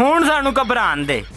ਹੁਣ ਸਾਨੂੰ ਘਬਰਾਣ ਦੇ।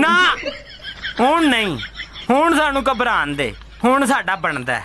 ਨਾ ਹੁਣ ਨਹੀਂ, ਹੁਣ ਸਾਨੂੰ ਘਬਰਾਣ ਦੇ, ਹੁਣ ਸਾਡਾ ਬਣਦਾ ਹੈ।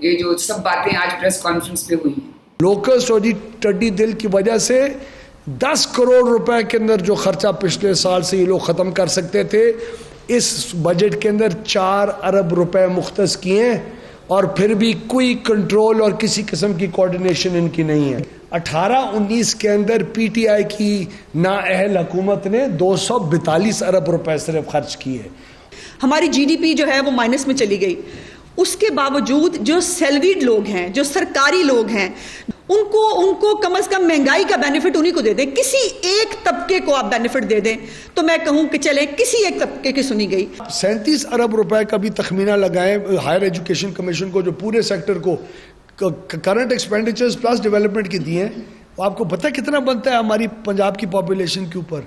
یہ جو سب باتیں آج پریس کانفرنس پہ ہوئی ہیں. لوکسٹ اور ٹڈی دل کی وجہ سے 10 کروڑ روپے کے اندر جو خرچہ پچھلے سال سے یہ لوگ ختم کر سکتے تھے, اس بجٹ کے اندر 4 ارب روپے مختص کیے ہیں, اور پھر بھی کوئی کنٹرول اور کسی قسم کی کوارڈینیشن ان کی نہیں ہے. 18-19 کے اندر پی ٹی آئی کی نااہل حکومت نے 242 ارب روپے صرف خرچ کیے. ہماری جی ڈی پی جو ہے وہ مائنس میں چلی گئی. اس کے باوجود جو سیلریڈ لوگ ہیں, جو سرکاری لوگ ہیں, ان کو کم از کم مہنگائی کا بینیفٹ انہیں کو دے دیں. کسی ایک طبقے کو آپ بینیفٹ دے دیں تو میں کہوں کہ چلیں کسی ایک طبقے کی سنی گئی. 37 ارب روپے کا بھی تخمینہ لگائیں ہائر ایجوکیشن کمیشن کو, جو پورے سیکٹر کو کرنٹ ایکسپینڈیچرز پلس ڈیولپمنٹ کی دیے ہیں. آپ کو پتہ کتنا بنتا ہے ہماری پنجاب کی پاپولیشن کے اوپر؟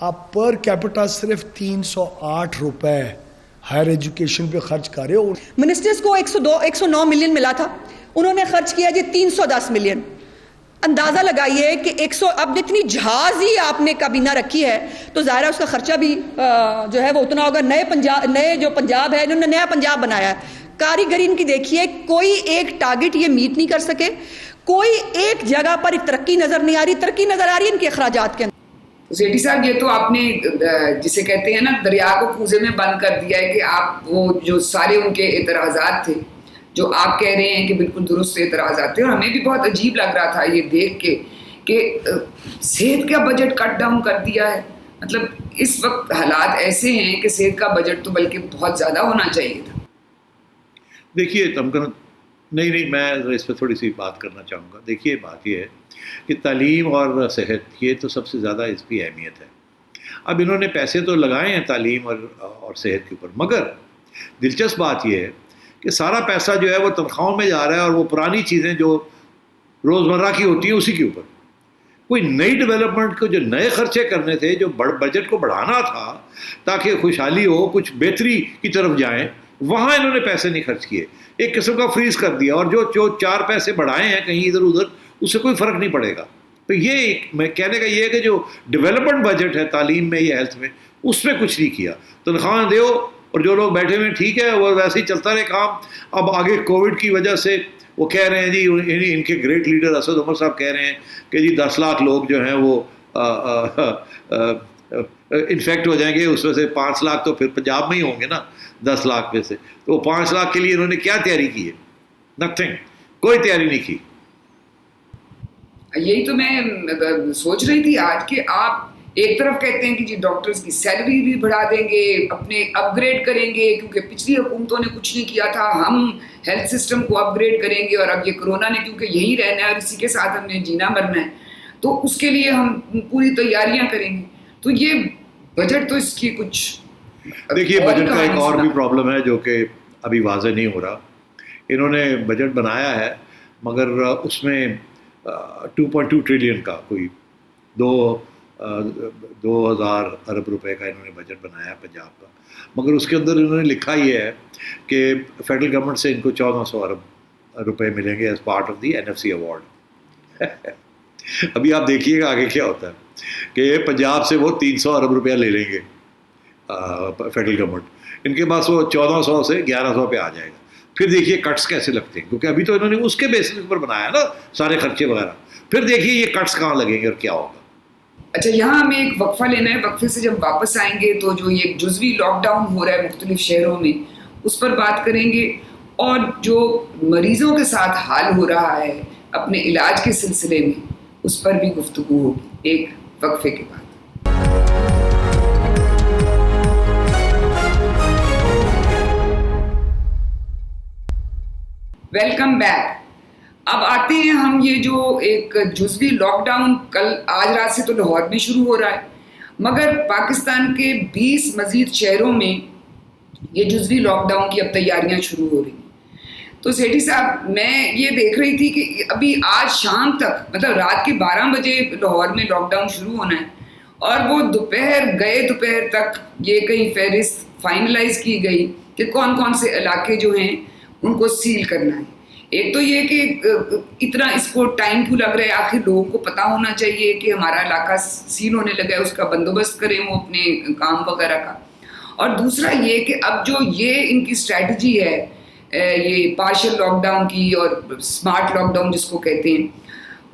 آپ پر کیپٹا صرف 308 روپے ہائر ایجوکیشن پہ خرچ کر رہے ہو. منسٹرز کو 109 ملین ملا تھا, انہوں نے خرچ کیا جی 310 ملین. اندازہ لگائیے کہ اب اتنی جہاز ہی آپ نے کابینہ رکھی ہے تو ظاہر ہے اس کا خرچہ بھی جو ہے وہ اتنا ہوگا. نئے جو پنجاب ہے, انہوں نے نیا پنجاب بنایا ہے. کاریگری ان کی دیکھیے, کوئی ایک ٹارگٹ یہ میٹ نہیں کر سکے, کوئی ایک جگہ پر ترقی نظر نہیں آ رہی. ترقی نظر آ رہی ہے ان کے اخراجات کے اندر. سیٹھی صاحب, یہ تو آپ نے جسے کہتے ہیں نا دریا کو کوزے میں بند کر دیا ہے کہ آپ وہ جو سارے ان کے اعتراضات تھے جو آپ کہہ رہے ہیں کہ بالکل درست اعتراضات تھے, اور ہمیں بھی بہت عجیب لگ رہا تھا یہ دیکھ کے کہ صحت کا بجٹ کٹ ڈاؤن کر دیا ہے. مطلب اس وقت حالات ایسے ہیں کہ صحت کا بجٹ تو بلکہ بہت زیادہ ہونا چاہیے تھا. دیکھیے نہیں میں اس پہ تھوڑی سی بات کرنا چاہوں گا. دیکھیے بات یہ ہے کہ تعلیم اور صحت یہ تو سب سے زیادہ اس کی اہمیت ہے. اب انہوں نے پیسے تو لگائے ہیں تعلیم اور صحت کے اوپر, مگر دلچسپ بات یہ ہے کہ سارا پیسہ جو ہے وہ تنخواہوں میں جا رہا ہے, اور وہ پرانی چیزیں جو روزمرہ کی ہوتی ہیں اسی کے اوپر. کوئی نئی ڈیولپمنٹ کو جو نئے خرچے کرنے تھے, جو بجٹ کو بڑھانا تھا تاکہ خوشحالی ہو, کچھ بہتری کی طرف جائیں, وہاں انہوں نے پیسے نہیں خرچ کیے. ایک قسم کا فریز کر دیا, اور جو 4 پیسے بڑھائے ہیں کہیں ادھر ادھر, اس سے کوئی فرق نہیں پڑے گا. تو یہ میں کہنے کا یہ ہے کہ جو ڈیولپمنٹ بجٹ ہے تعلیم میں یا ہیلتھ میں, اس میں کچھ نہیں کیا. تنخواہیں دیو اور جو لوگ بیٹھے ہوئے ٹھیک ہے, وہ ویسے ہی چلتا رہے کام. اب آگے کووڈ کی وجہ سے وہ کہہ رہے ہیں جی, ان کے گریٹ لیڈر اسد عمر صاحب کہہ رہے ہیں کہ جی 10 لاکھ لوگ جو ہیں وہ انفیکٹ ہو جائیں گے. اس میں سے 5 لاکھ تو پھر پنجاب میں ہی ہوں گے نا 10 لاکھ میں سے. تو وہ 5 لاکھ کے لیے انہوں نے کیا تیاری کی ہے؟ نتھنگ, کوئی تیاری نہیں کی. یہی تو میں سوچ رہی تھی آج کہ آپ ایک طرف کہتے ہیں کہ جی ڈاکٹرز کی سیلری بھی بڑھا دیں گے, اپنے اپ گریڈ کریں گے, کیونکہ پچھلی حکومتوں نے کچھ نہیں کیا تھا, ہم ہیلتھ سسٹم کو اپ گریڈ کریں گے, اور اب یہ کرونا نے کیونکہ یہی رہنا ہے اور اسی کے ساتھ ہم نے جینا مرنا ہے تو اس کے لیے ہم پوری تیاریاں کریں گے. تو یہ بجٹ تو اس کی کچھ دیکھیے, بجٹ کا ایک اور بھی پرابلم ہے جو کہ ابھی واضح نہیں ہو رہا. انہوں نے بجٹ بنایا ہے مگر اس میں 2.2 ٹریلین کا کوئی 2000 ارب روپے کا انہوں نے بجٹ بنایا پنجاب کا, مگر اس کے اندر انہوں نے لکھا یہ ہے کہ فیڈرل گورنمنٹ سے ان کو 1400 ارب روپے ملیں گے as part of the NFC award. ابھی آپ دیکھیے گا آگے کیا ہوتا ہے کہ پنجاب سے وہ 300 ارب روپیہ لے لیں گے فیڈرل گورنمنٹ, ان کے پاس وہ 1400 سے 1100 پہ آ جائے گا. پھر دیکھیے کٹس کیسے لگتے ہیں, کیونکہ ابھی تو انہوں نے اس کے بیسس پر بنایا نا سارے خرچے وغیرہ. پھر دیکھیے یہ کٹس کہاں لگیں گے اور کیا ہوگا. اچھا, یہاں ہمیں ایک وقفہ لینا ہے. وقفے سے جب واپس آئیں گے تو جو یہ جزوی لاک ڈاؤن ہو رہا ہے مختلف شہروں میں اس پر بات کریں گے, اور جو مریضوں کے ساتھ حال ہو رہا ہے اپنے علاج کے سلسلے میں اس پر بھی گفتگو ہوگی ایک وقفے کے بعد. Welcome back. اب آتے ہیں ہم یہ جو ایک جزوی لاک ڈاؤن آج رات سے تو لاہور میں شروع ہو رہا ہے, مگر پاکستان کے 20 مزید شہروں میں یہ جزوی لاک ڈاؤن کی اب تیاریاں شروع ہو رہی ہیں. تو سیٹھی صاحب, میں یہ دیکھ رہی تھی کہ ابھی آج شام تک مطلب رات کے 12 بجے لاہور میں لاک ڈاؤن شروع ہونا ہے, اور وہ دوپہر تک یہ کہیں فہرست فائنلائز کی گئی کہ کون کون سے علاقے جو ہیں ان کو سیل کرنا ہے. ایک تو یہ کہ اتنا اس کو ٹائم کیوں لگ رہا ہے, آخر لوگوں کو پتہ ہونا چاہیے کہ ہمارا علاقہ سیل ہونے لگا ہے, اس کا بندوبست کریں وہ اپنے کام وغیرہ کا. اور دوسرا یہ کہ اب جو یہ ان کی اسٹریٹجی ہے یہ پارشل لاک ڈاؤن کی اور اسمارٹ لاک ڈاؤن جس کو کہتے ہیں،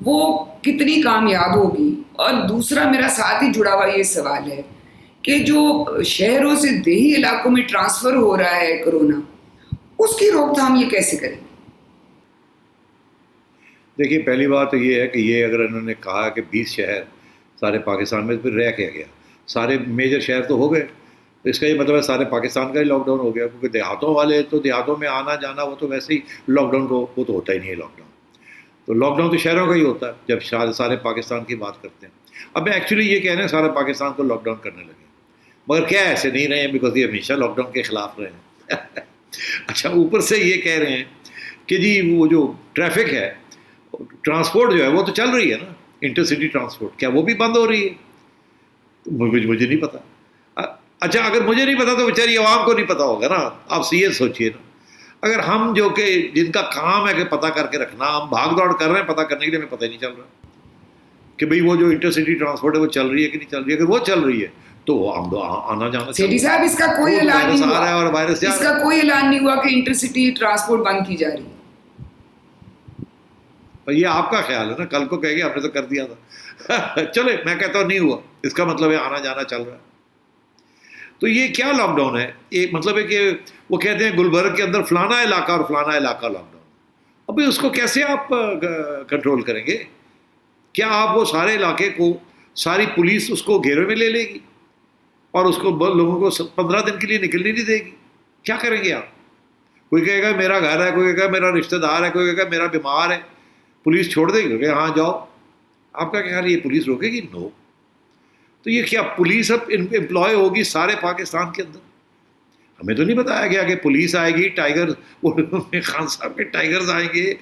وہ کتنی کامیاب ہوگی؟ اور دوسرا میرا ساتھ ہی جڑا ہوا یہ سوال ہے کہ جو شہروں سے دیہی علاقوں میں ٹرانسفر ہو رہا ہے کرونا، اس کی روک تھام یہ کیسے کریں گے؟ دیکھیے پہلی بات تو یہ ہے کہ یہ اگر انہوں نے کہا کہ 20 شہر سارے پاکستان میں، پھر رہ کیا گیا؟ سارے میجر شہر تو ہو گئے، تو اس کا یہ مطلب ہے سارے پاکستان کا ہی لاک ڈاؤن ہو گیا، کیونکہ دیہاتوں والے تو دیہاتوں میں آنا جانا وہ تو ویسے ہی لاک ڈاؤن کو وہ تو ہوتا ہی نہیں ہے لاک ڈاؤن. تو لاک ڈاؤن تو شہروں کا ہی ہوتا ہے جب سارے پاکستان کی بات کرتے ہیں. اب ایکچولی یہ کہہ رہے ہیں سارے پاکستان کو لاک ڈاؤن کرنے لگے، مگر کیا ایسے نہیں رہے ہیں، بیکاز یہ ہمیشہ لاک ڈاؤن کے خلاف رہے ہیں. اچھا اوپر سے یہ کہہ رہے ہیں کہ جی وہ جو ٹریفک ہے، ٹرانسپورٹ جو ہے وہ تو چل رہی ہے نا، انٹر سٹی ٹرانسپورٹ، کیا وہ بھی بند ہو رہی ہے؟ مجھے نہیں پتا. اچھا اگر مجھے نہیں پتا تو بیچاری عوام کو نہیں پتا ہوگا نا. آپ یہ سوچیے نا، اگر ہم جو کہ جن کا کام ہے کہ پتہ کر کے رکھنا، ہم بھاگ دوڑ کر رہے ہیں پتہ کرنے کے لیے، ہمیں پتہ ہی نہیں چل رہا کہ بھئی وہ جو انٹر سٹی ٹرانسپورٹ ہے وہ چل رہی ہے کہ نہیں چل رہی ہے. اگر وہ چل رہی ہے تو وہ آنا جانا سیٹھی صاحب اس کا کوئی اعلان نہیں ہوا، اور وائرس اس کا کوئی اعلان نہیں ہوا کہ انٹر سٹی ٹرانسپورٹ بند کی جا رہی ہے. یہ آپ کا خیال ہے نا، کل کو کہے گے آپ نے تو کر دیا تھا. چلے میں کہتا ہوں نہیں ہوا، اس کا مطلب ہے آنا جانا چل رہا ہے. تو یہ کیا لاک ڈاؤن ہے؟ ایک مطلب ہے کہ وہ کہتے ہیں گلبرگ کے اندر فلانا علاقہ اور فلانا علاقہ لاک ڈاؤن. ابھی اس کو کیسے آپ کنٹرول کریں گے؟ کیا آپ وہ سارے علاقے کو ساری پولیس اس کو گھیرے میں لے لے گی اور اس کو لوگوں کو 15 دن کے لیے نکلنے نہیں دے گی؟ کیا کریں گے آپ؟ کوئی کہے گا میرا گھر ہے، کوئی کہے گا میرا رشتہ دار ہے، کوئی کہے گا میرا بیمار ہے، پولیس چھوڑ دے گی کہ ہاں جاؤ. آپ کا کیا خیال ہے یہ پولیس روکے گی؟ نو. تو یہ کیا پولیس اب امپلائے ہوگی سارے پاکستان کے اندر؟ ہمیں تو نہیں بتایا گیا کہ پولیس آئے گی، ٹائیگر خان صاحب کے ٹائیگرز آئیں گے،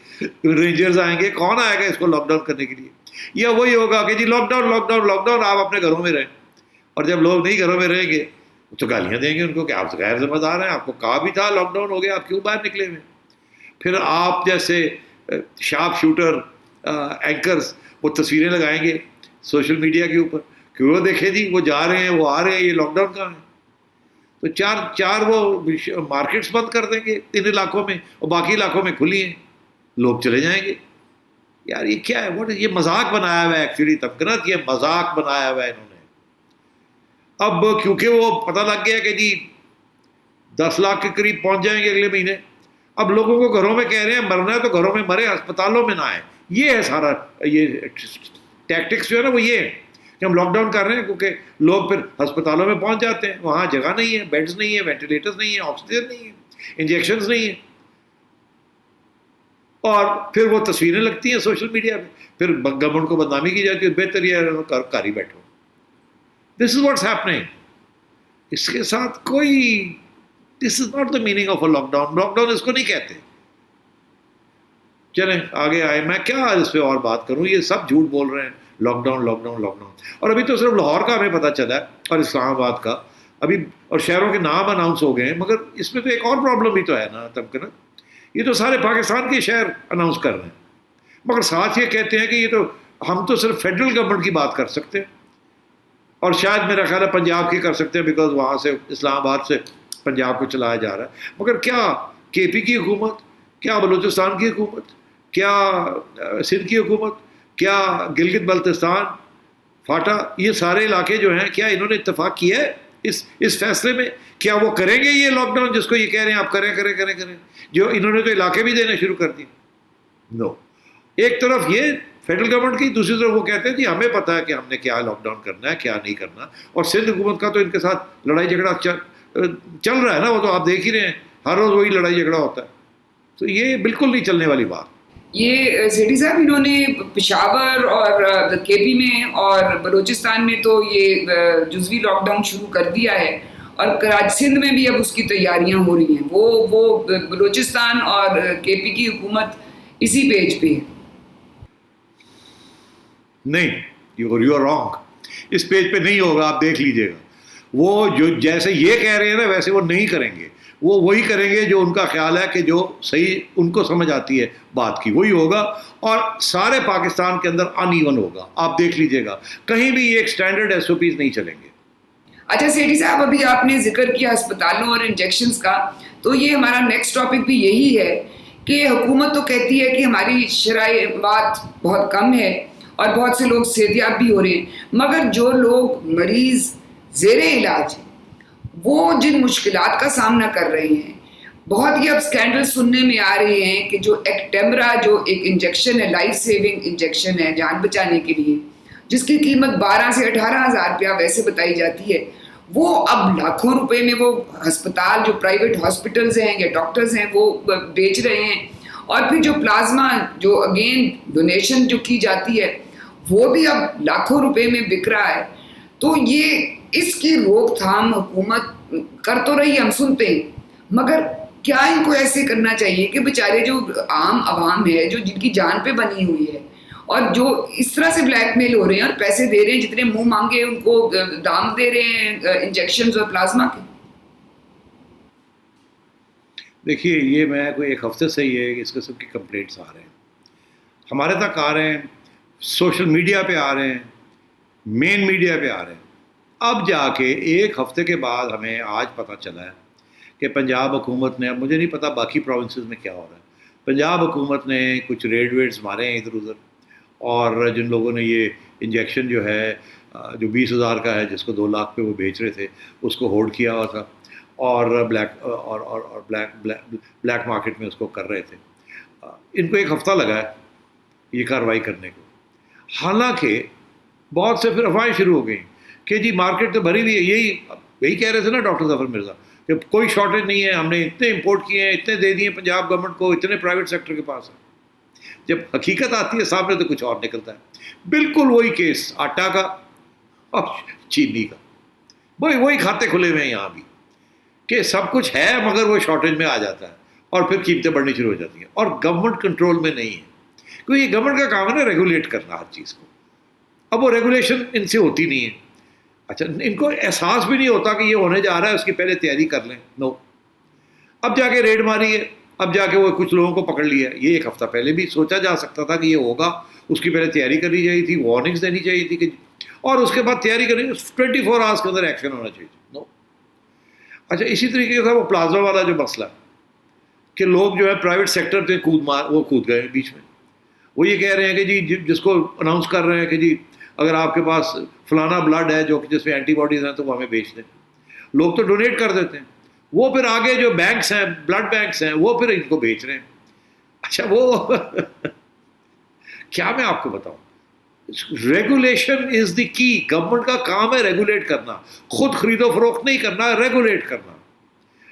رینجرز آئیں گے. کون آئے گا اس کو لاک ڈاؤن کرنے کے لیے؟ یا وہی ہوگا کہ جی lockdown lockdown lockdown, آپ اپنے گھروں میں رہیں، اور جب لوگ نہیں گھروں میں رہیں گے تو گالیاں دیں گے ان کو کہ آپ تو غیر ذمہ دار ہیں، آپ کو کہا بھی تھا لاک ڈاؤن ہو گیا، آپ کیوں باہر نکلے ہوئے؟ پھر آپ جیسے شارپ شوٹر اینکرز وہ تصویریں لگائیں گے سوشل میڈیا کے اوپر کہ وہ دیکھیں جی وہ جا رہے ہیں، وہ آ رہے ہیں، یہ لاک ڈاؤن کہاں ہے؟ تو چار وہ مارکیٹس بند کر دیں گے ان علاقوں میں، اور باقی علاقوں میں کھلی ہیں، لوگ چلے جائیں گے. یار یہ کیا ہے؟ یہ مذاق بنایا ہوا ہے ایکچولی تمکنت، یہ مذاق بنایا ہوا ہے انہوں نے. اب کیونکہ وہ پتہ لگ گیا کہ جی 10 لاکھ کے قریب پہنچ جائیں گے اگلے مہینے، اب لوگوں کو گھروں میں کہہ رہے ہیں مرنا ہے تو گھروں میں مرے، ہسپتالوں میں نہ آئے. یہ ہے سارا یہ ٹیکٹکس جو ہے نا، وہ یہ ہے کہ ہم لاک ڈاؤن کر رہے ہیں کیونکہ لوگ پھر ہسپتالوں میں پہنچ جاتے ہیں، وہاں جگہ نہیں ہے، بیڈز نہیں ہے، وینٹیلیٹرز نہیں ہیں، آکسیجن نہیں ہے، انجیکشنز نہیں ہیں، اور پھر وہ تصویریں لگتی ہیں سوشل میڈیا پہ، پھر گورنمنٹ کو بدنامی کی جاتی ہے. بہتر یہ کر ہی بیٹھو. دس از واٹس ہیپننگ. اس کے ساتھ کوئی this is not the meaning of a lockdown. Lockdown اس کو نہیں کہتے. چلیں آگے آئے، میں کیا اس پہ اور بات کروں، یہ سب جھوٹ بول رہے ہیں lockdown lockdown lockdown. اور ابھی تو صرف لاہور کا ہمیں پتہ چلا ہے اور اسلام آباد کا ابھی، اور شہروں کے نام اناؤنس ہو گئے ہیں، مگر اس میں تو ایک اور پرابلم بھی تو ہے نا تمکن، یہ تو سارے پاکستان کے شہر اناؤنس کر رہے ہیں، مگر ساتھ یہ کہتے ہیں کہ یہ تو ہم تو صرف فیڈرل گورنمنٹ کی بات کر سکتے ہیں، اور شاید میرا خیال ہے پنجاب کی کر سکتے ہیں، بیکاز وہاں سے اسلام آباد سے پنجاب کو چلایا جا رہا ہے. مگر کیا کے پی کی حکومت، کیا بلوچستان کی حکومت، کیا سندھ کی حکومت، کیا گلگت بلتستان، فاٹا، یہ سارے علاقے جو ہیں، کیا انہوں نے اتفاق کیا ہے اس فیصلے میں؟ کیا وہ کریں گے یہ لاک ڈاؤن جس کو یہ کہہ رہے ہیں آپ کریں کریں کریں کریں؟ جو انہوں نے تو علاقے بھی دینے شروع کر دیے. نو. ایک طرف یہ فیڈرل گورنمنٹ کی، دوسری طرف وہ کہتے ہیں جی ہمیں پتہ ہے کہ ہم نے کیا لاک ڈاؤن کرنا ہے کیا نہیں کرنا. اور سندھ حکومت کا تو ان کے ساتھ لڑائی جھگڑا چل رہا ہے نا، وہ تو آپ دیکھ ہی رہے ہیں، ہر روز وہی لڑائی جھگڑا ہوتا ہے. تو یہ بالکل نہیں چلنے والی بات. یہ سیٹھی صاحب انہوں نے پشاور اور کے پی میں اور بلوچستان میں تو یہ جزوی لاک ڈاؤن شروع کر دیا ہے، اور کراچی سندھ میں بھی اب اس کی تیاریاں ہو رہی ہیں. وہ بلوچستان اور کے پی کی حکومت اسی پیج پہ ہے. نہیں، یو آر رانگ. اس پیج پہ نہیں ہوگا، آپ دیکھ لیجئے گا. وہ جو جیسے یہ کہہ رہے ہیں نا ویسے وہ نہیں کریں گے. وہ وہی کریں گے جو ان کا خیال ہے کہ جو صحیح ان کو سمجھ آتی ہے بات کی، وہی ہوگا. اور سارے پاکستان کے اندر ان ایون ہوگا. آپ دیکھ لیجئے گا، کہیں بھی یہ ایک سٹینڈرڈ ایس او پیز نہیں چلیں گے. اچھا سیٹھی صاحب، ابھی آپ نے ذکر کیا ہسپتالوں اور انجیکشنز کا، تو یہ ہمارا نیکسٹ ٹاپک بھی یہی ہے کہ حکومت تو کہتی ہے کہ ہماری شرائع بات بہت کم ہے اور بہت سے لوگ صحتیاب بھی ہو رہے ہیں، مگر جو لوگ مریض زیر علاج ہیں وہ جن مشکلات کا سامنا کر رہے ہیں، بہت ہی اب اسکینڈل سننے میں آ رہے ہیں کہ جو ایکٹیمرا جو ایک انجیکشن ہے، لائف سیونگ انجیکشن ہے جان بچانے کے لیے، جس کی قیمت 12 سے 18,000 روپیہ ویسے بتائی جاتی ہے، وہ اب لاکھوں روپے میں وہ ہسپتال جو پرائیویٹ ہاسپٹلز ہیں یا ڈاکٹرز ہیں وہ بیچ رہے ہیں. اور پھر جو پلازما جو اگین ڈونیشن جو کی جاتی ہے وہ بھی اب لاکھوں روپے میں بک رہا ہے. تو یہ اس کی روک تھام حکومت کر تو رہی، ہم سنتے ہیں، مگر کیا ان کو ایسے کرنا چاہیے کہ بیچارے جو عام عوام ہے جو جن کی جان پہ بنی ہوئی ہے اور جو اس طرح سے بلیک میل ہو رہے ہیں اور پیسے دے رہے ہیں، جتنے منہ مانگے ان کو دام دے رہے ہیں انجیکشنز اور پلازما کے. دیکھیے یہ میں کوئی ایک ہفتے سے یہ اس قسم کی کمپلینٹس آ رہے ہیں، ہمارے تک آ رہے ہیں، سوشل میڈیا پہ آ رہے ہیں، مین میڈیا پہ آ رہے ہیں. اب جا کے ایک ہفتے کے بعد ہمیں آج پتہ چلا ہے کہ پنجاب حکومت نے، اب مجھے نہیں پتا باقی پروونسز میں کیا ہو رہا ہے، پنجاب حکومت نے کچھ ریڈز مارے ہیں ادھر ادھر، اور جن لوگوں نے یہ انجیکشن جو ہے جو 20,000 کا ہے جس کو 2 لاکھ پہ وہ بیچ رہے تھے اس کو ہولڈ کیا ہوا تھا اور بلیک مارکیٹ میں اس کو کر رہے تھے. ان کو ایک ہفتہ لگا ہے یہ کارروائی کرنے کو. حالانکہ بہت سے پھر افواہیں شروع ہو گئیں کہ جی مارکیٹ تو بھری ہوئی ہے. یہی کہہ رہے تھے نا ڈاکٹر ظفر مرزا کہ کوئی شارٹیج نہیں ہے، ہم نے اتنے امپورٹ کیے ہیں، اتنے دے دیے پنجاب گورنمنٹ کو، اتنے پرائیویٹ سیکٹر کے پاس ہے. جب حقیقت آتی ہے سامنے تو کچھ اور نکلتا ہے. بالکل وہی کیس آٹا کا اور چینی کا، وہی کھاتے کھلے ہوئے ہیں یہاں بھی کہ سب کچھ ہے مگر وہ شارٹیج میں آ جاتا ہے اور پھر قیمتیں بڑھنی شروع ہو جاتی ہیں اور گورنمنٹ کنٹرول میں نہیں ہے. کیونکہ یہ گورنمنٹ کا کام ہے نا ریگولیٹ کرنا ہر چیز کو. اب وہ ریگولیشن ان سے ہوتی نہیں ہے. اچھا ان کو احساس بھی نہیں ہوتا کہ یہ ہونے جا رہا ہے، اس کی پہلے تیاری کر لیں. نو، اب جا کے ریڈ ماری ہے، اب جا کے وہ کچھ لوگوں کو پکڑ لیا ہے. یہ ایک ہفتہ پہلے بھی سوچا جا سکتا تھا کہ یہ ہوگا، اس کی پہلے تیاری کرنی چاہیے تھی، وارننگس دینی چاہیے تھی کہ اور اس کے بعد تیاری کرنی 24 آورس کے اندر ایکشن ہونا چاہیے. نو. اچھا اسی طریقے سے وہ پلازما والا جو مسئلہ کہ لوگ جو ہے پرائیویٹ سیکٹر پہ کود گئے بیچ میں. وہ یہ کہہ رہے ہیں کہ جی جس کو اناؤنس کر رہے ہیں کہ جی اگر آپ کے پاس فلانا بلڈ ہے جو جس میں اینٹی باڈیز ہیں تو وہ ہمیں بیچ دیں. لوگ تو ڈونیٹ کر دیتے ہیں، وہ پھر آگے جو بینکس ہیں، بلڈ بینکس ہیں، وہ پھر ان کو بیچ رہے ہیں. اچھا وہ کیا میں آپ کو بتاؤں، ریگولیشن از دی کی. گورنمنٹ کا کام ہے ریگولیٹ کرنا، خود خرید و فروخت نہیں کرنا، ریگولیٹ کرنا.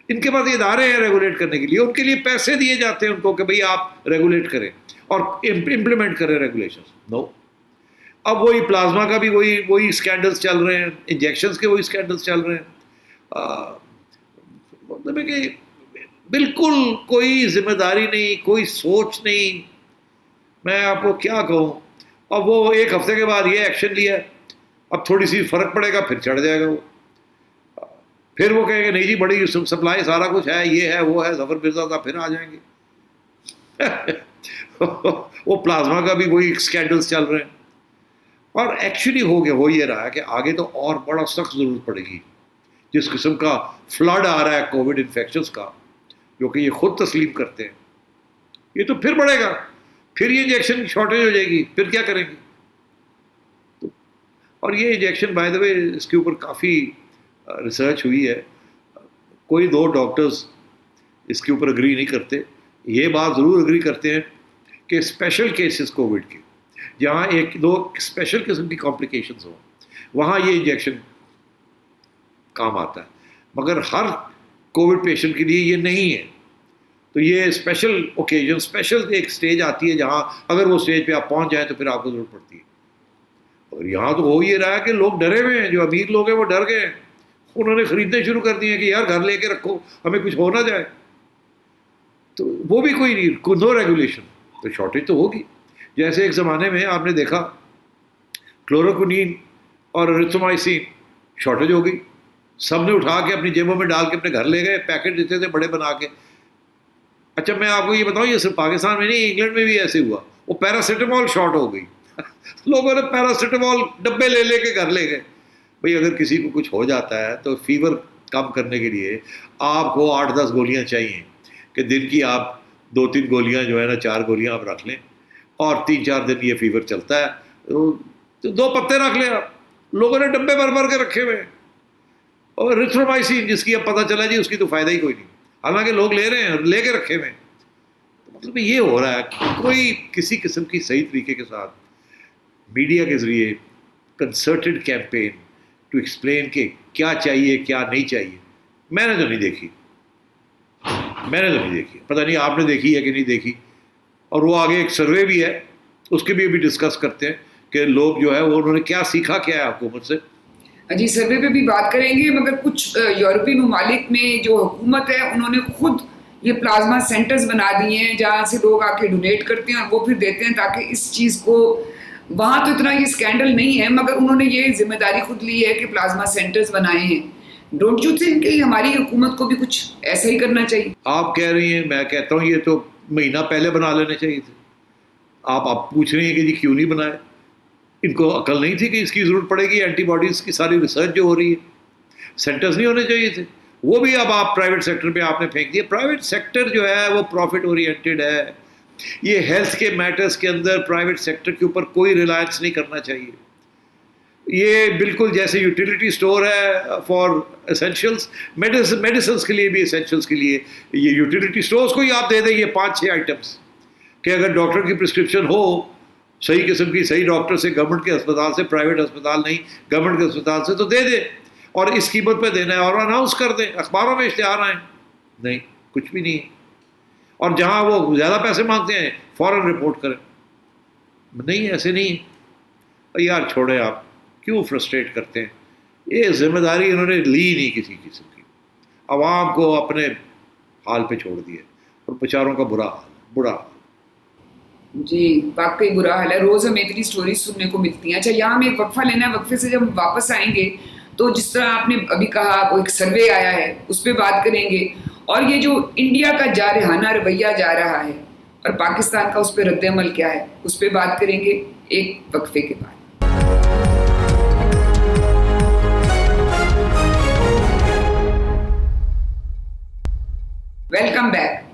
ان کے پاس ادارے ہیں ریگولیٹ کرنے کے لیے، ان کے لیے پیسے دیے جاتے ہیں ان کو کہ بھئی آپ ریگولیٹ کریں اور امپلیمنٹ کریں ریگولیشن. نو. اب وہی پلازما کا بھی وہی اسکینڈلس چل رہے ہیں، انجیکشنز کے وہی اسکینڈلس چل رہے ہیں. مطلب ہے کہ بالکل کوئی ذمہ داری نہیں، کوئی سوچ نہیں. میں آپ کو کیا کہوں. اب وہ ایک ہفتے کے بعد یہ ایکشن لیا، اب تھوڑی سی فرق پڑے گا پھر چڑھ جائے گا. وہ پھر وہ کہیں گے نہیں جی بڑی سپلائی سارا کچھ ہے، یہ ہے وہ ہے، ظفر مرزا صاحب پھر آ جائیں گے. وہ پلازما کا بھی وہی اسکینڈلس چل رہے ہیں. اور ایکچولی ہو یہ رہا ہے کہ آگے تو اور بڑا سخت ضرورت پڑے گی. جس قسم کا فلڈ آ رہا ہے کووڈ انفیکشنز کا، جو کہ یہ خود تسلیم کرتے ہیں، یہ تو پھر بڑھے گا. پھر یہ انجیکشن شارٹیج ہو جائے گی، پھر کیا کریں گے. اور یہ انجیکشن بائی دا وے اس کے اوپر کافی ریسرچ ہوئی ہے. کوئی 2 ڈاکٹرز اس کے اوپر اگری نہیں کرتے. یہ بات ضرور اگری کرتے ہیں کہ اسپیشل کیسز کووڈ کے جہاں 1-2 اسپیشل قسم کی کمپلیکیشنز ہوں وہاں یہ انجیکشن کام آتا ہے، مگر ہر کووڈ پیشنٹ کے لیے یہ نہیں ہے. تو یہ اسپیشل اوکیزن، اسپیشل ایک سٹیج آتی ہے جہاں اگر وہ سٹیج پہ آپ پہنچ جائیں تو پھر آپ کو ضرورت پڑتی ہے. اور یہاں تو ہو یہ رہا ہے کہ لوگ ڈرے ہوئے ہیں، جو امیر لوگ ہیں وہ ڈر گئے ہیں، انہوں نے خریدنے شروع کر دیے ہیں کہ یار گھر لے کے رکھو ہمیں کچھ ہو نہ جائے. تو وہ بھی کوئی نہیں، نو ریگولیشن، تو شارٹیج تو ہوگی. جیسے ایک زمانے میں آپ نے دیکھا کلوروکوینین اور ریتھرومائسین شارٹیج ہو گئی، سب نے اٹھا کے اپنی جیبوں میں ڈال کے اپنے گھر لے گئے، پیکٹ دیتے تھے بڑے بنا کے. اچھا میں آپ کو یہ بتاؤں یہ صرف پاکستان میں نہیں، انگلینڈ میں بھی ایسے ہوا. وہ پیراسیٹامول شارٹ ہو گئی، لوگوں نے پیراسیٹامول ڈبے لے کے گھر لے گئے. بھئی اگر کسی کو کچھ ہو جاتا ہے تو فیور کم کرنے کے لیے آپ کو 8-10 گولیاں چاہیے کہ دن کی آپ 2-3 گولیاں جو ہے نا 4 گولیاں آپ رکھ لیں اور 3-4 دن یہ فیور چلتا ہے تو 2 پتے رکھ لیں آپ. لوگوں نے ڈبے بھر کے رکھے ہوئے ہیں. اور ریتھرومائسین جس کی اب پتہ چلا جی اس کی تو فائدہ ہی کوئی نہیں, حالانکہ لوگ لے رہے ہیں, لے کے رکھے ہوئے ہیں. مطلب یہ ہو رہا ہے کہ کوئی کسی قسم کی صحیح طریقے کے ساتھ میڈیا کے ذریعے کنسرٹڈ کیمپین ٹو ایکسپلین کہ کیا چاہیے کیا نہیں چاہیے, میں نے تو نہیں دیکھی. پتہ نہیں آپ نے دیکھی ہے کہ نہیں دیکھی. اور وہ آگے ایک سروے بھی ہے, اس کے بھی ابھی ڈسکس کرتے ہیں کہ لوگ جو ہے وہ انہوں نے کیا سیکھا کیا ہے حکومت سے. جی سروے پہ بھی بات کریں گے, مگر کچھ یورپی ممالک میں جو حکومت ہے انہوں نے خود یہ پلازما سینٹرز بنا دیے ہیں جہاں سے لوگ آ کے ڈونیٹ کرتے ہیں اور وہ پھر دیتے ہیں, تاکہ اس چیز کو, وہاں تو اتنا یہ اسکینڈل نہیں ہے مگر انہوں نے یہ ذمہ داری خود لی ہے کہ پلازما سینٹرز بنائے ہیں. ڈونٹ یو تھنک کہ ہماری حکومت کو بھی کچھ ایسا ہی کرنا چاہیے؟ آپ کہہ رہی ہیں, میں کہتا ہوں یہ تو مہینہ پہلے بنا لینے چاہیے تھے. آپ پوچھ رہی ہیں کہ جی کیوں نہیں بنائے. ان کو عقل نہیں تھی کہ اس کی ضرورت پڑے گی, اینٹی باڈیز کی ساری ریسرچ جو ہو رہی ہے. سینٹرز نہیں ہونے چاہیے تھے, وہ بھی اب آپ پرائیویٹ سیکٹر پہ آپ نے پھینک دیا. پرائیویٹ سیکٹر جو ہے وہ پروفٹ اورینٹیڈ ہے. یہ ہیلتھ کے میٹرز کے اندر پرائیویٹ سیکٹر کے اوپر کوئی ریلائنس نہیں کرنا چاہیے. یہ بالکل جیسے یوٹیلیٹی اسٹور ہے فار اسینشلس, میڈیسنس کے لیے بھی اسینشلس کے لیے یہ یوٹیلیٹی اسٹورس کو ہی آپ دے دیں یہ 5-6 آئٹمس کہ اگر ڈاکٹر کی پرسکرپشن ہو صحیح قسم کی, صحیح ڈاکٹر سے, گورنمنٹ کے اسپتال سے, پرائیویٹ اسپتال نہیں گورنمنٹ کے اسپتال سے, تو دے دیں اور اس قیمت پہ دینا ہے اور اناؤنس کر دیں, اخباروں میں اشتہار آئیں. نہیں, کچھ بھی نہیں ہے. اور جہاں وہ زیادہ پیسے مانگتے ہیں فوراً رپورٹ کریں. نہیں, ایسے نہیں ہے. یار چھوڑیں, آپ کیوں فرسٹریٹ کرتے ہیں؟ یہ ذمہ داری انہوں نے لی نہیں کسی قسم کی, عوام کو اپنے حال پہ چھوڑ دیا اور بیچاروں کا برا حال. جی واقعی برا حال ہے. روز ہمیں اتنی سٹوریز سننے کو ملتی ہیں. اچھا یہاں ہمیں ایک وقفہ لینا ہے, وقفے سے جب ہم واپس آئیں گے تو جس طرح آپ نے ابھی کہا وہ ایک سروے آیا ہے اس پہ بات کریں گے, اور یہ جو انڈیا کا جارحانہ رویہ جا رہا ہے اور پاکستان کا اس پہ رد عمل کیا ہے اس پہ بات کریں گے ایک وقفے کے بعد. Welcome back.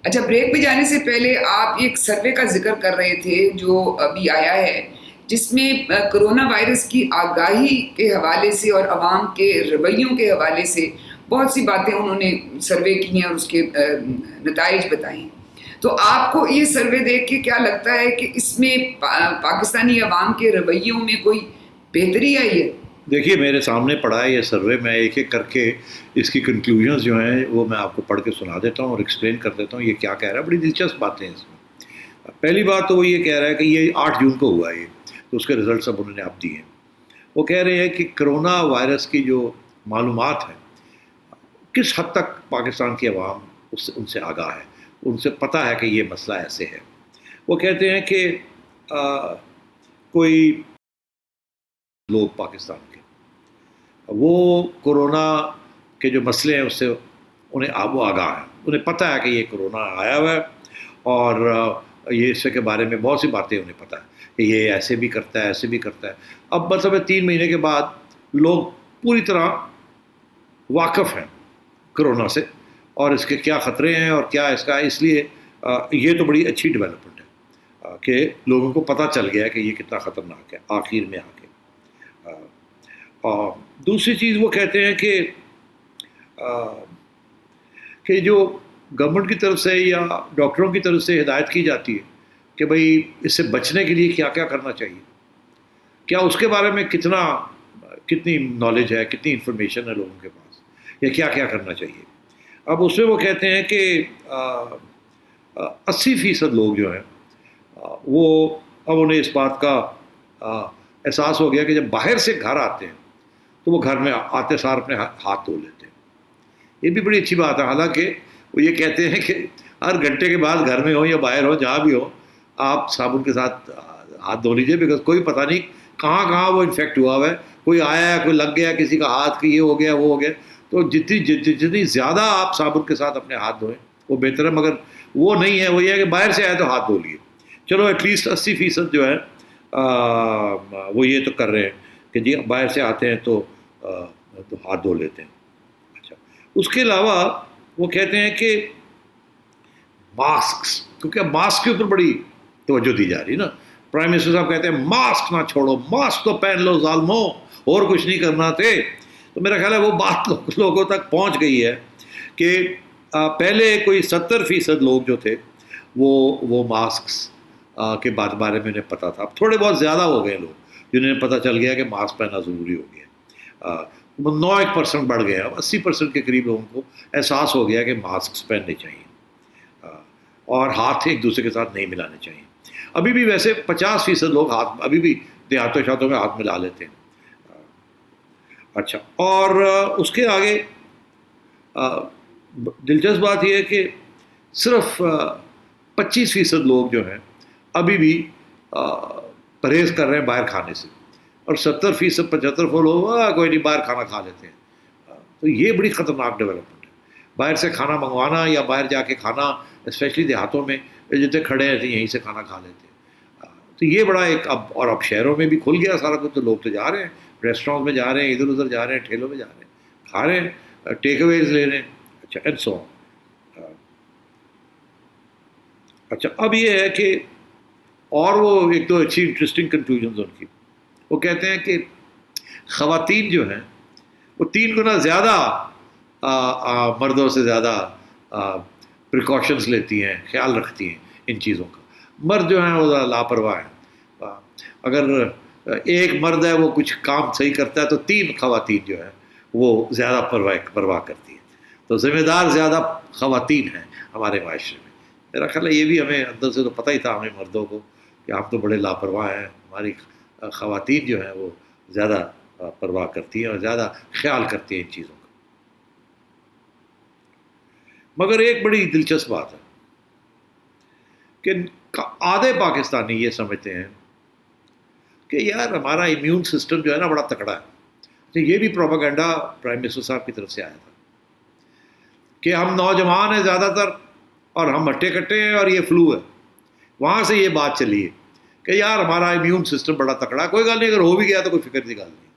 اچھا بریک پہ جانے سے پہلے آپ ایک سروے کا ذکر کر رہے تھے جو ابھی آیا ہے, جس میں کرونا وائرس کی آگاہی کے حوالے سے اور عوام کے رویوں کے حوالے سے بہت سی باتیں انہوں نے سروے کی ہیں اور اس کے نتائج بتائے ہیں. تو آپ کو یہ سروے دیکھ کے کیا لگتا ہے کہ اس میں پاکستانی عوام کے رویوں میں کوئی بہتری آئی ہے؟ دیکھیے میرے سامنے پڑا ہے یہ سروے, میں ایک ایک کر کے اس کی کنکلوژنز جو ہیں وہ میں آپ کو پڑھ کے سنا دیتا ہوں اور ایکسپلین کر دیتا ہوں یہ کیا کہہ رہا ہے. بڑی دلچسپ باتیں ہیں اس میں. پہلی بات تو وہ یہ کہہ رہا ہے کہ یہ 8 جون کو ہوا ہے, تو اس کے رزلٹس اب انہوں نے اب دیے ہیں. وہ کہہ رہے ہیں کہ کرونا وائرس کی جو معلومات ہیں کس حد تک پاکستان کی عوام ان سے آگاہ ہے, ان سے پتہ ہے کہ یہ مسئلہ ایسے ہے. وہ کہتے ہیں کہ کوئی لوگ پاکستان کے وہ کورونا کے جو مسئلے ہیں اس سے انہیں وہ آگاہ ہیں, انہیں پتہ ہے کہ یہ کورونا آیا ہوا ہے اور یہ اس کے بارے میں بہت سی باتیں انہیں پتہ ہے کہ یہ ایسے بھی کرتا ہے ایسے بھی کرتا ہے. اب مطلب 3 مہینے کے بعد لوگ پوری طرح واقف ہیں کرونا سے اور اس کے کیا خطرے ہیں اور کیا اس کا, اس لیے یہ تو بڑی اچھی ڈیولپمنٹ ہے کہ لوگوں کو پتہ چل گیا کہ یہ کتنا خطرناک ہے آخر میں آ کے. اور دوسری چیز وہ کہتے ہیں کہ جو گورنمنٹ کی طرف سے یا ڈاکٹروں کی طرف سے ہدایت کی جاتی ہے کہ بھئی اس سے بچنے کے لیے کیا کیا کرنا چاہیے, کیا اس کے بارے میں کتنی نالج ہے, کتنی انفارمیشن ہے لوگوں کے پاس, یا کیا کیا کرنا چاہیے. اب اس میں وہ کہتے ہیں کہ 80% لوگ جو ہیں وہ اب انہیں اس بات کا احساس ہو گیا کہ جب باہر سے گھر آتے ہیں تو وہ گھر میں آتے سار اپنے ہاتھ دھو لیتے ہیں. یہ بھی بڑی اچھی بات ہے. حالانکہ وہ یہ کہتے ہیں کہ ہر گھنٹے کے بعد گھر میں ہو یا باہر ہو جہاں بھی ہو آپ صابن کے ساتھ ہاتھ دھو لیجیے, بیکاز کوئی پتہ نہیں کہاں وہ انفیکٹ ہوا ہے, کوئی آیا ہے, کوئی لگ گیا, کسی کا ہاتھ کہ یہ ہو گیا وہ ہو گیا. تو جتنی زیادہ آپ صابن کے ساتھ اپنے ہاتھ دھوئیں وہ بہتر ہے. مگر وہ نہیں ہے, وہ یہ ہے کہ باہر سے آئے تو ہاتھ دھو لیے. چلو ایٹ لیسٹ 80% جو ہے وہ یہ تو کر رہے ہیں کہ جی باہر سے آتے ہیں تو ہاتھ دھو لیتے ہیں. اچھا, اس کے علاوہ وہ کہتے ہیں کہ ماسکس, کیونکہ اب ماسک کے اوپر بڑی توجہ دی جا رہی نا. پرائم منسٹر صاحب کہتے ہیں ماسک نہ چھوڑو, ماسک تو پہن لو ظالمو, اور کچھ نہیں کرنا تھے. تو میرا خیال ہے وہ بات لوگوں تک پہنچ گئی ہے کہ پہلے کوئی 70% لوگ جو تھے وہ ماسکس کے بارے میں انہیں پتہ تھا. اب تھوڑے بہت زیادہ ہو گئے لوگ جنہیں پتہ چل گیا کہ ماسک پہننا ضروری ہو گیا. 9% بڑھ گیا, 80% کے قریب لوگوں کو احساس ہو گیا کہ ماسک پہننے چاہیے اور ہاتھ ایک دوسرے کے ساتھ نہیں ملانے چاہیے. ابھی بھی ویسے 50% لوگ ہاتھ ابھی بھی دیہاتوں شہاتوں میں ہاتھ ملا لیتے ہیں. اچھا, اور اس کے آگے دلچسپ بات یہ ہے کہ صرف 25% لوگ جو ہیں ابھی بھی پرہیز کر رہے ہیں باہر کھانے سے, اور 70% 75% لوگ کوئی نہیں باہر کھانا کھا لیتے ہیں. تو یہ بڑی خطرناک ڈیولپمنٹ ہے. باہر سے کھانا منگوانا یا باہر جا کے کھانا, اسپیشلی دیہاتوں میں جتنے کھڑے ہیں یہیں سے کھانا کھا لیتے ہیں. تو یہ بڑا ایک اب شہروں میں بھی کھل گیا سارا کچھ, تو لوگ تو جا رہے ہیں ریسٹورینٹ میں, جا رہے ہیں ادھر ادھر جا رہے ہیں, ٹھیلوں میں جا رہے ہیں, کھا رہے ہیں, ٹیک اویز لے رہے ہیں. اچھا, اینڈ سو آن. اچھا, اب یہ ہے کہ اور وہ ایک تو اچھی انٹرسٹنگ کنکلوژنز ان کی, وہ کہتے ہیں کہ خواتین جو ہیں وہ 3 گنا زیادہ مردوں سے زیادہ پریکاشنز لیتی ہیں, خیال رکھتی ہیں ان چیزوں کا. مرد جو ہیں وہ ذرا لاپرواہ ہیں. اگر ایک مرد ہے وہ کچھ کام صحیح کرتا ہے تو 3 خواتین جو ہیں وہ زیادہ پرواہ کرتی ہیں. تو ذمہ دار زیادہ خواتین ہیں ہمارے معاشرے میں. میرا خیال ہے یہ بھی ہمیں اندر سے تو پتہ ہی تھا ہمیں مردوں کو کہ ہم تو بڑے لاپرواہ ہیں. ہماری خواتین جو ہیں وہ زیادہ پرواہ کرتی ہیں اور زیادہ خیال کرتی ہیں ان چیزوں کا. مگر ایک بڑی دلچسپ بات ہے کہ آدھے پاکستانی یہ سمجھتے ہیں کہ یار ہمارا امیون سسٹم جو ہے نا بڑا تکڑا ہے. تو یہ بھی پروپیگنڈا پرائم منسٹر صاحب کی طرف سے آیا تھا کہ ہم نوجوان ہیں زیادہ تر اور ہم ہٹے کٹے ہیں اور یہ فلو ہے. وہاں سے یہ بات چلی ہے کہ یار ہمارا امیون سسٹم بڑا تکڑا ہے, کوئی گل نہیں, اگر ہو بھی گیا تو کوئی فکر کی گل نہیں.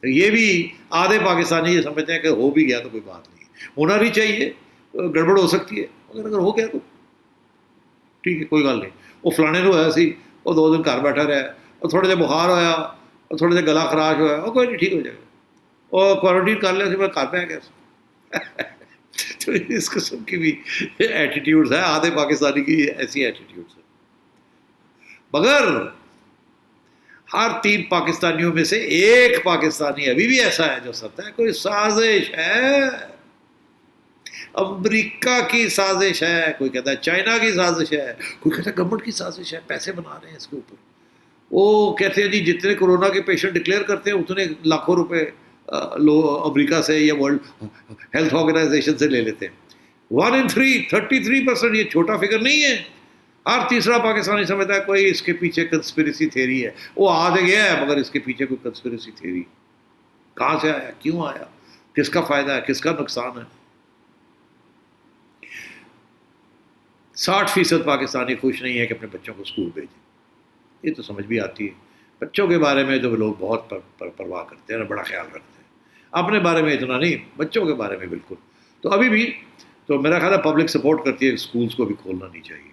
تو یہ بھی آدھے پاکستانی یہ سمجھتے ہیں کہ ہو بھی گیا تو کوئی بات نہیں, ہونا نہیں چاہیے, گڑبڑ ہو سکتی ہے, اگر ہو گیا تو ٹھیک ہے, کوئی گل نہیں. وہ فلانے کو ہوا سی, وہ 2 دن گھر بیٹھا رہا, اور تھوڑے سے بخار ہویا, اور تھوڑے سے گلا خراش ہوا, اور کوئی نہیں ٹھیک ہو جائے گا, اور کوارنٹین کر لیا سی, میں گھر پہ آ گیا. تو اس قسم کی بھی ایٹیٹیوڈز ہیں آدھے پاکستانی کی, ایسی ایٹیٹیوڈز ہیں. مگر ہر 3 پاکستانیوں میں سے ایک پاکستانی ابھی بھی ایسا ہے جو سمجھتا ہے کوئی سازش ہے, امریکہ کی سازش ہے, کوئی کہتا ہے چائنا کی سازش ہے, کوئی کہتا ہے گورنمنٹ کی سازش ہے, پیسے بنا رہے ہیں اس کے اوپر. وہ کہتے ہیں جی جتنے کورونا کے پیشنٹ ڈکلیئر کرتے ہیں اتنے لاکھوں روپے امریکہ سے یا ورلڈ ہیلتھ آرگنائزیشن سے لے لیتے ہیں. 1 in 3, 33%, یہ چھوٹا فگر نہیں ہے. ہر تیسرا پاکستانی سمجھتا ہے کوئی اس کے پیچھے کنسپریسی تھیوری ہے. وہ آ گیا ہے مگر اس کے پیچھے کوئی کنسپریسی تھیوری کہاں سے آیا, کیوں آیا, کس کا فائدہ ہے, کس کا نقصان ہے. 60% پاکستانی خوش نہیں ہے کہ اپنے بچوں کو اسکول بھیجیں. یہ تو سمجھ بھی آتی ہے, بچوں کے بارے میں جو لوگ بہت پرواہ کرتے ہیں, بڑا خیال رکھتے ہیں. اپنے بارے میں اتنا نہیں, بچوں کے بارے میں بالکل. تو ابھی بھی تو میرا خیال ہے پبلک سپورٹ کرتی ہے, اسکولس کو بھی کھولنا نہیں چاہیے.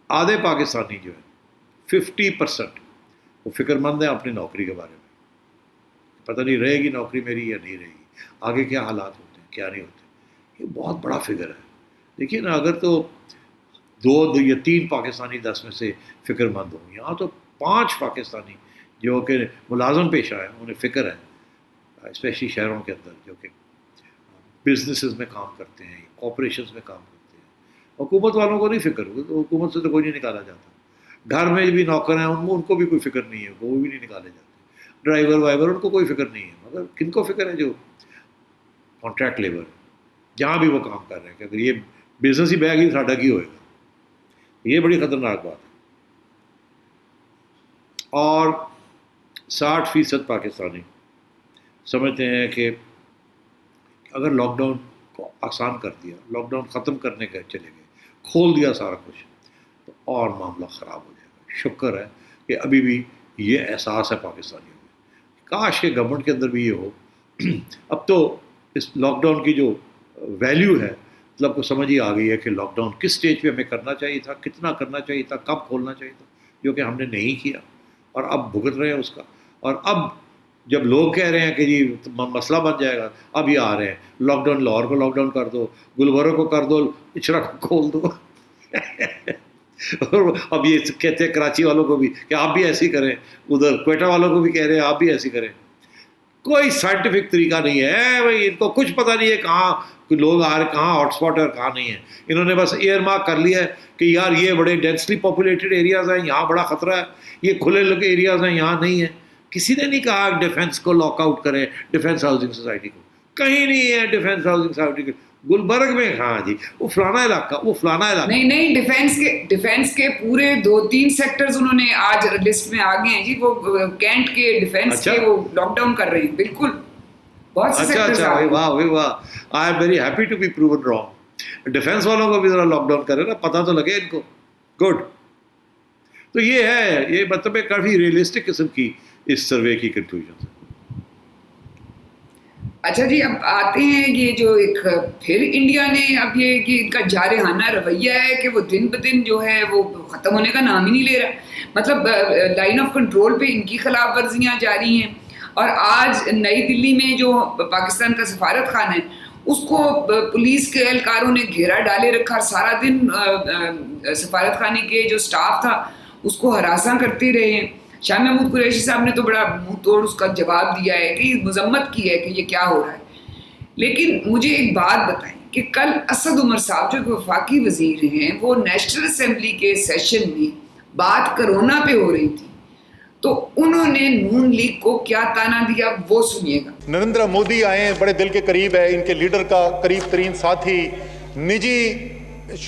آدھے پاکستانی جو ہے 50% وہ فکر مند ہیں اپنی نوکری کے بارے میں. پتہ نہیں رہے گی نوکری میری یا نہیں رہے گی, آگے کیا حالات ہوتے ہیں کیا نہیں ہوتے. یہ بہت بڑا فگر ہے. دیکھیے نا, اگر تو 2 یا 3 پاکستانی 10 میں سے فکر مند ہوں, یہاں تو 5 پاکستانی جو کہ ملازم پیشہ ہیں انہیں فکر ہے, اسپیشلی شہروں کے اندر جو کہ بزنسز میں کام کرتے ہیں, کارپوریشنز میں کام کرتے ہیں. حکومت والوں کو نہیں فکر, حکومت سے تو کوئی نہیں نکالا جاتا. گھر میں بھی نوکر ہیں ان کو بھی کوئی فکر نہیں ہے, وہ بھی نہیں نکالے جاتے. ڈرائیور وائیور ان کو کوئی فکر نہیں ہے. مگر کن کو فکر ہے جو کانٹریکٹ لیبر جہاں بھی وہ کام کر رہے ہیں کہ اگر یہ بزنس ہی بہ گئی ساڈا کی ہوئے گا. یہ بڑی خطرناک بات ہے. اور 60% پاکستانی سمجھتے ہیں کہ اگر لاک ڈاؤن کو آسان کر دیا, لاک ڈاؤن ختم کرنے کے چلے گئے, کھول دیا سارا کچھ, تو اور معاملہ خراب ہو جائے گا. شکر ہے کہ ابھی بھی یہ احساس ہے پاکستانیوں میں. کاش کہ گورنمنٹ کے اندر بھی یہ ہو. اب تو اس لاک ڈاؤن کی جو ویلیو ہے مطلب کو سمجھ ہی آ گئی ہے کہ لاک ڈاؤن کس سٹیج پہ ہمیں کرنا چاہیے تھا, کتنا کرنا چاہیے تھا, کب کھولنا چاہیے تھا, جو کہ ہم نے نہیں کیا اور اب بھگت رہے ہیں اس کا. اور اب جب لوگ کہہ رہے ہیں کہ جی مسئلہ بن جائے گا, اب یہ آ رہے ہیں لاک ڈاؤن, لاہور کو لاک ڈاؤن کر دو, گلبرگہ کو کر دو, اچرا کو کھول دو. اور اب یہ کہتے ہیں کراچی والوں کو بھی کہ آپ بھی ایسی کریں, ادھر کوئٹہ والوں کو بھی کہہ رہے ہیں آپ بھی ایسی کریں. کوئی سائنٹیفک طریقہ نہیں ہے بھائی, ان کو کچھ پتہ نہیں ہے کہاں لوگ آ رہے, کہاں ہاٹ اسپاٹ ہے اور کہاں نہیں ہے. انہوں نے بس ایئر مارک کر لیا ہے کہ یار یہ بڑے ڈینسلی پاپولیٹڈ ایریاز ہیں, یہاں بڑا خطرہ ہے, یہ کھلے لگے ایریاز ہیں, یہاں نہیں ہے. کسی نے نہیں کہا ڈیفینس کو لاک آؤٹ کریں, ڈیفینس ہاؤسنگ سوسائٹی کو, کہیں نہیں ہے ڈیفینس ہاؤسنگ سوسائٹی کو. گلبرگ میں کہاں جی, وہ فلانا علاقہ, وہ فلانا علاقہ. نہیں, ڈیفینس کے پورے 2-3 سیکٹرز انہوں نے آج لسٹ میں آ گئے ہیں جی. وہ کینٹ کے ڈیفینس کے وہ لاک ڈاؤن کر رہے ہیں. بالکل بہت سے سیکٹرز. اچھا, واہ واہ, I am very happy to be proven wrong. Defence والوں کو بھی ذرا لاک ڈاؤن کرے نا, پتہ تو لگے ان کو. گڈ. تو یہ ہے, یہ مطلب ہے کافی ریئلسٹک قسم کی اس سروے کی کنکلوژن. اچھا جی, اب آتے ہیں یہ جو ایک پھر انڈیا نے اب یہ ان کا جارحانہ رویہ ہے کہ وہ دن بدن جو ہے وہ ختم ہونے کا نام ہی نہیں لے رہا. مطلب لائن آف کنٹرول پہ ان کی خلاف ورزیاں جاری ہیں. اور آج نئی دلی میں جو پاکستان کا سفارت خانہ ہے اس کو پولیس کے اہلکاروں نے گھیرا ڈالے رکھا. سارا دن سفارت خانے کے جو سٹاف تھا اس کو ہراساں کرتے رہے ہیں. شاہ محمود قریشی صاحب نے تو بڑا منہ توڑ اس کا جواب دیا ہے کہ مذمت کی ہے کہ یہ کیا ہو رہا ہے. لیکن مجھے ایک بات بتائیں کہ کل اسد عمر صاحب جو وفاقی وزیر ہیں وہ نیشنل اسمبلی کے سیشن میں بات کرونا پہ ہو رہی تھی, تو انہوں نے نون لیگ کو کیا تانا دیا وہ سنیے گا. نریندر مودی آئے ہیں, بڑے دل کے قریب ہے, ان کے لیڈر کا قریب ترین ساتھی. نجی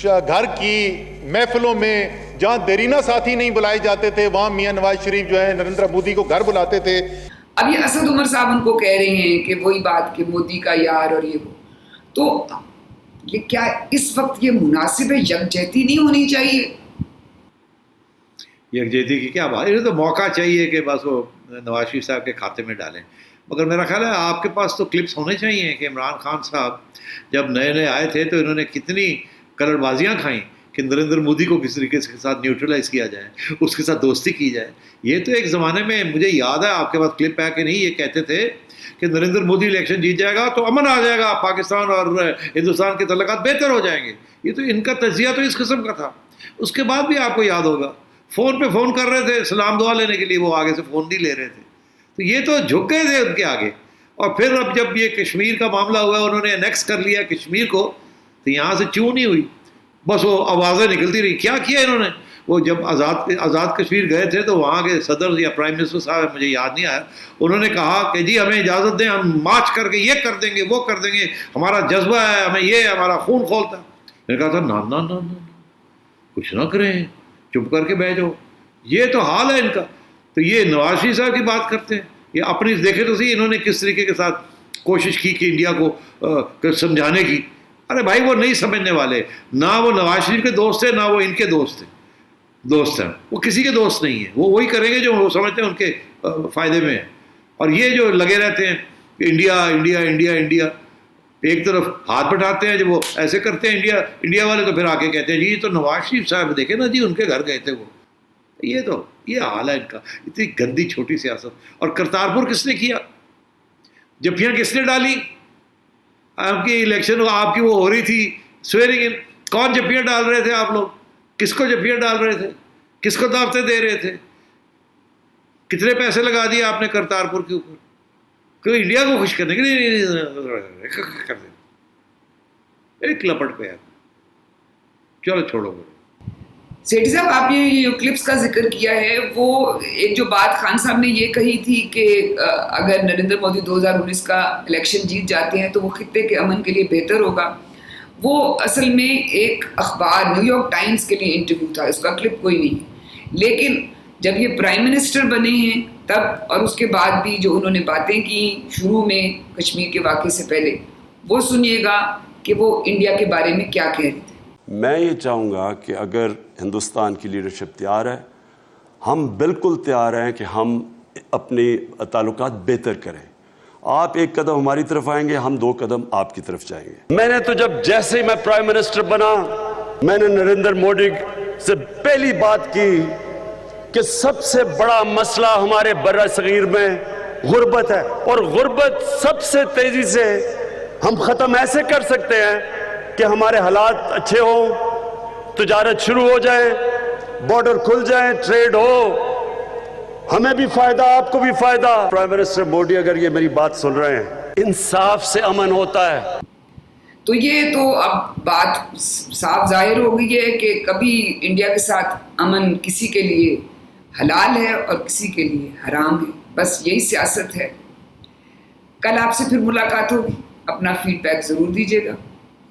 گھر کی محفلوں میں جہاں دیرینہ ساتھی نہیں بلائے جاتے تھے وہاں میاں نواز شریف جو ہے نریندر مودی کو گھر بلاتے تھے. اب یہ اسد عمر صاحب ان کو کہہ رہے ہیں کہ وہی بات کہ مودی کا یار اور یہ وہ, تو یہ کیا اس وقت یہ مناسب ہے؟ یکجہتی نہیں ہونی چاہیے؟ یکجہتی کی کیا بات, انہیں تو موقع چاہیے کہ بس وہ نواز شریف صاحب کے کھاتے میں ڈالیں. مگر میرا خیال ہے آپ کے پاس تو کلپس ہونے چاہیے کہ عمران خان صاحب جب نئے آئے تھے تو انہوں نے کتنی کلر بازیاں کھائیں کہ نریندر مودی کو کس طریقے کے ساتھ نیوٹرلائز کیا جائے, اس کے ساتھ دوستی کی جائے. یہ تو ایک زمانے میں مجھے یاد ہے, آپ کے پاس کلپ ہے کہ نہیں, یہ کہتے تھے کہ نریندر مودی الیکشن جیت جائے گا تو امن آ جائے گا, پاکستان اور ہندوستان کے تعلقات بہتر ہو جائیں گے. یہ تو ان کا تجزیہ تو اس قسم کا تھا. اس کے بعد بھی آپ کو یاد ہوگا فون پہ فون کر رہے تھے سلام دعا لینے کے لیے, وہ آگے سے فون نہیں لے رہے تھے. تو یہ تو جھک گئے تھے ان کے آگے. اور پھر اب جب یہ کشمیر کا معاملہ ہوا, انہوں نے انیکس کر لیا کشمیر کو, تو یہاں سے چوں نہیں ہوئی, بس وہ آوازیں نکلتی رہی. کیا کیا انہوں نے, وہ جب آزاد کشمیر گئے تھے تو وہاں کے صدر یا پرائم منسٹر صاحب, مجھے یاد نہیں آیا, انہوں نے کہا کہ جی ہمیں اجازت دیں, ہم مارچ کر کے یہ کر دیں گے وہ کر دیں گے, ہمارا جذبہ ہے, ہمیں یہ ہمارا خون کھولتا ہے. میں نے کہا تھا نا کچھ نہ کریں, چپ کر کے بیٹھ جاؤ. یہ تو حال ہے ان کا. تو یہ نواز شریف صاحب کی بات کرتے ہیں, یہ اپنی دیکھے تو صحیح انہوں نے کس طریقے کے ساتھ کوشش کی کہ انڈیا کو سمجھانے کی. ارے بھائی وہ نہیں سمجھنے والے, نہ وہ نواز شریف کے دوست تھے نہ وہ ان کے دوست ہیں, وہ کسی کے دوست نہیں ہیں. وہ وہی کریں گے جو وہ سمجھتے ہیں ان کے فائدے میں ہے. اور یہ جو لگے رہتے ہیں کہ انڈیا انڈیا انڈیا انڈیا, ایک طرف ہاتھ بٹھاتے ہیں جب وہ ایسے کرتے ہیں انڈیا والے, تو پھر آ کے کہتے ہیں جی تو نواز شریف صاحب دیکھیں نا جی ان کے گھر گئے تھے وہ. یہ حال ہے ان کا, اتنی گندی چھوٹی سیاست. اور کرتارپور کس نے کیا, جفیاں کس نے ڈالی, آپ کی الیکشن آپ کی وہ ہو رہی تھی سویرنگ ان, کون جفیاں ڈال رہے تھے آپ لوگ, کس کو جفیاں ڈال رہے تھے, کس کو دعوتیں دے رہے تھے, کتنے پیسے لگا دیے آپ نے کرتارپور کے اوپر, کوئی انڈیا کو خوش کرنے کے لیے کر دیں, ایک لپٹ پہ ہے. چلو چھوڑو. سیٹھی صاحب آپ نے یہ کلپس کا ذکر کیا ہے, وہ ایک جو بات خان صاحب نے یہ کہی تھی کہ اگر نریندر مودی 2019 کا الیکشن جیت جاتے ہیں تو وہ خطے کے امن کے لیے بہتر ہوگا. وہ اصل میں ایک اخبار نیو یارک ٹائمز کے لیے انٹرویو تھا, اس کا کلپ کوئی نہیں. لیکن جب یہ پرائم منسٹر بنے ہیں تب, اور اس کے بعد بھی جو انہوں نے باتیں کی شروع میں کشمیر کے واقعے سے پہلے, وہ سنیے گا کہ وہ انڈیا کے بارے میں کیا کہہ رہے تھے. میں یہ چاہوں گا کہ اگر ہندوستان کی لیڈرشپ تیار ہے, ہم بالکل تیار ہیں کہ ہم اپنے تعلقات بہتر کریں. آپ ایک قدم ہماری طرف آئیں گے, ہم 2 قدم آپ کی طرف جائیں گے. میں نے تو جب جیسے ہی میں پرائم منسٹر بنا, میں نے نریندر مودی سے پہلی بات کی کہ سب سے بڑا مسئلہ ہمارے برِ صغیر میں غربت ہے, اور غربت سب سے تیزی سے ہم ختم ایسے کر سکتے ہیں کہ ہمارے حالات اچھے ہوں, تجارت شروع ہو جائے, بارڈر کھل جائیں, ٹریڈ ہو, ہمیں بھی فائدہ, آپ کو بھی فائدہ. پرائم منسٹر مودی اگر یہ میری بات سن رہے ہیں, انصاف سے امن ہوتا ہے. تو یہ تو اب بات صاف ظاہر ہو گئی ہے کہ کبھی انڈیا کے ساتھ امن کسی کے لیے حلال ہے اور کسی کے لیے حرام ہے. بس یہی سیاست ہے. کل آپ سے پھر ملاقات ہوگی. اپنا فیڈ بیک ضرور دیجیے گا.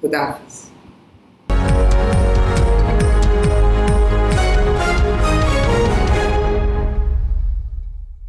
خدا حافظ.